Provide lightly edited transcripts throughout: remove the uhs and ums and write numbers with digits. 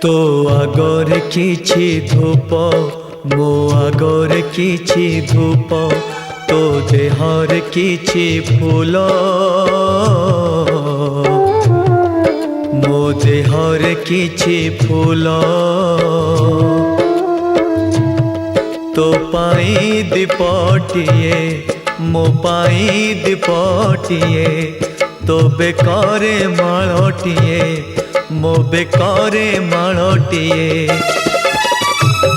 तो आगर किछि धूप मो आगर किछि धूप तो देहर किछि फूल मो देहर किछि फूल तो पाई दीपटिए मो पाई दीपटिए तो बेकारे माळटिए मो बेकारे माळटिए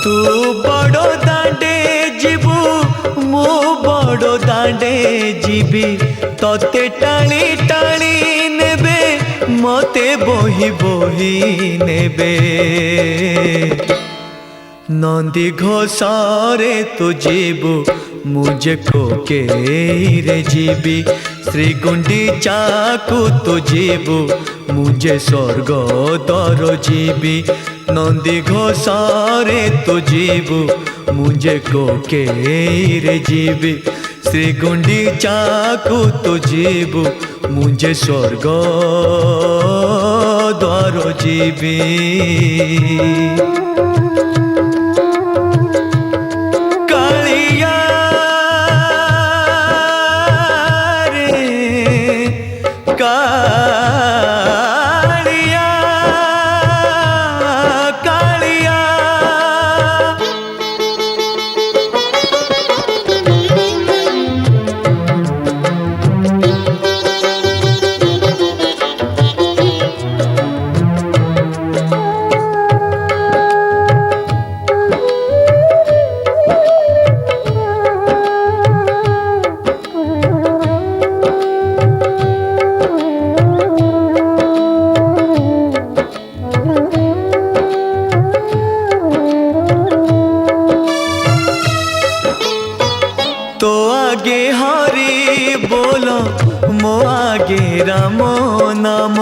तू बड़ दांडे जीवु मो बड़ दांडे जीवी तते टाणी टाणी नेबे मते बोही बोही नेबे नंदी घोषारे तू जीवु मुझे कोके रे जीवी श्री गुंडीचा को तू जीवु मुझे स्वर्ग दर जीवी नंदी घोषारे तू जीवु मुझे कोके रे जीवी श्री गुंडीचा को तू जीवु मुझे स्वर्ग द्वार जीवी मो आगे राम नाम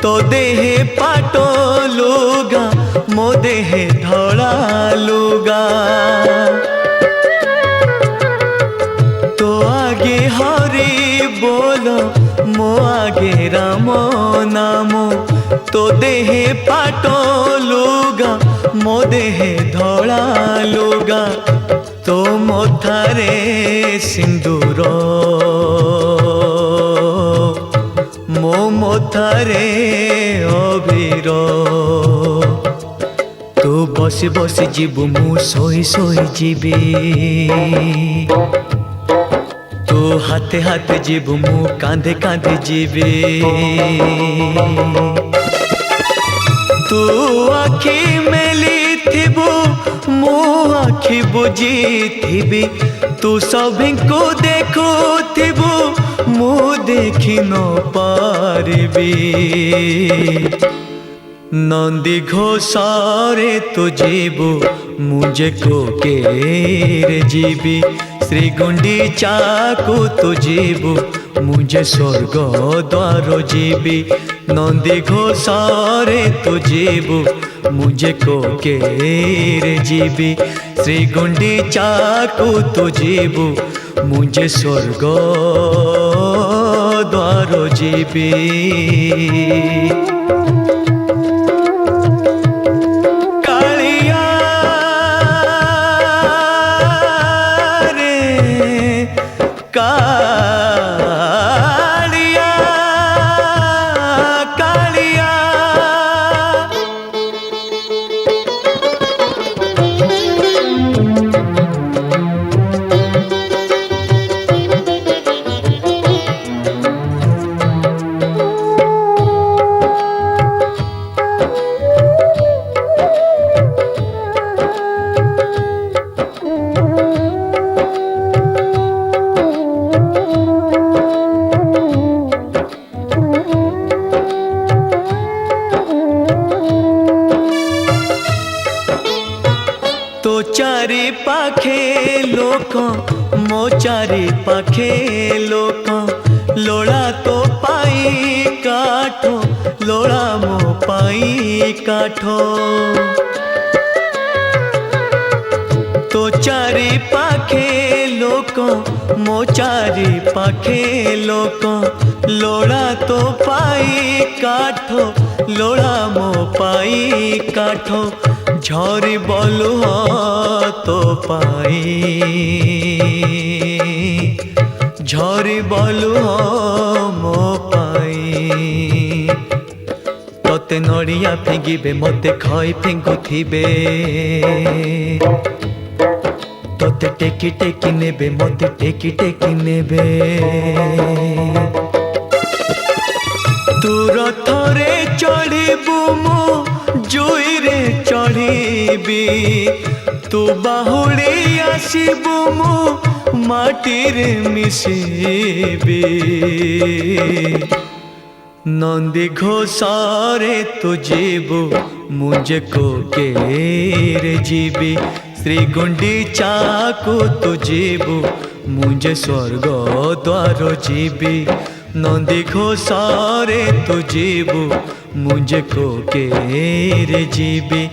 तो देहे पाटो लुगा मो देहे धड़ा लुगा तो आगे हरि बोल मो आगे राम नाम तो देहे पाटो लुगा मो देहे धड़ा लुगा तो मोथारे सिंदूर मो मोथारे अबीर तू बसी बसी जीवु मु सोई सोई जीवी तू हाथे हाथे जीवु मु कांधे कांधे जीवी तू आखि मेली थिबु मु आखि बुझी थिबी तू सभी को देखो थिबु मु देखी न पारिबी नंदी घोषारे तू जीवु मुझे कोके रे जीवी श्री गुंडीचा को तू जीवु मुझे स्वर्ग द्वार जीवी नंदी घोषारे तू जीवु मुझे कोके रे जीवी श्री गुंडीचा को तू जीवु मुझे स्वर्ग द्वार जीवी तो चारि पाखे लोक मो चारि पाखे लोक लोड़ा तो पाई काठो लोड़ा मो पाई काठो तो चारि पाखे लोक मो चारि पाखे लोक लोड़ा तो पाई काठ लोड़ा मो पाई काठ झरी बोलू तो पाई झरी बोलू मो पाई तोते नड़िया फिंगिबे मते खई फिंगुथिबे तोते टेकी टेकी नेबे मते टेकी टेकी नेबे तू रथरे चढ़िबू मु जुई रे चढ़िबी तू बाहुड़ी आसीबू मु माटी रे मिसिबी नंदी घोषारे तू जीबू मुझे को केरे जीबी श्री गुंडीचा को तू जीबू मुझे स्वर्ग द्वार जीबी नंदी घोषारे तू जीबू मुझे को केरे जीबी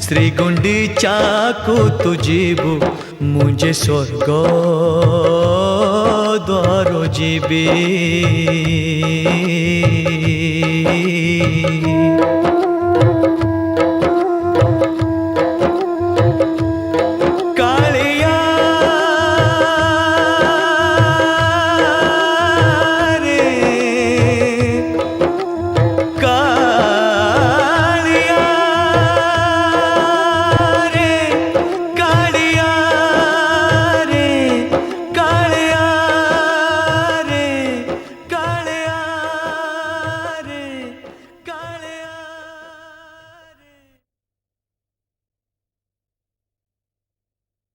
श्री गुंडीचा को तू जीबू मुझे स्वर्ग द्वार जीबी।